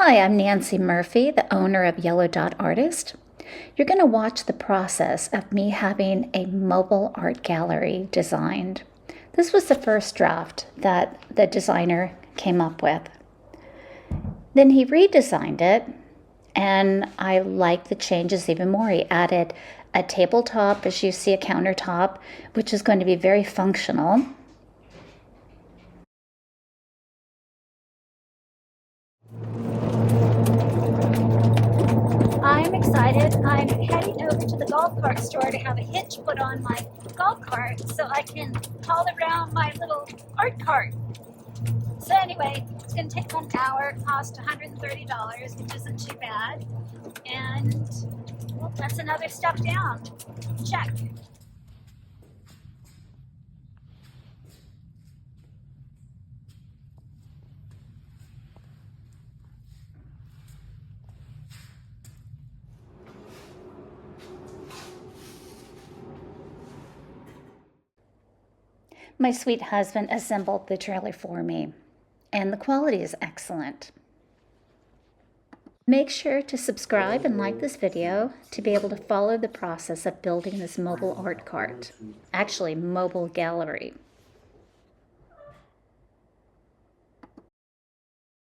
Hi, I'm Nancy Murphy, the owner of Yellow Dot Artist. You're going to watch the process of me having a mobile art gallery designed. This was the first draft that the designer came up with. Then he redesigned it, and I like the changes even more. He added a tabletop, as you see, a countertop, which is going to be very functional. I'm excited. I'm heading over to the golf cart store to have a hitch put on my golf cart so I can haul around my little art cart. So anyway, it's going to take 1 hour, cost $130, which isn't too bad. And well, that's another step down. Check. My sweet husband assembled the trailer for me, and the quality is excellent. Make sure to subscribe and like this video to be able to follow the process of building this mobile art cart, actually mobile gallery.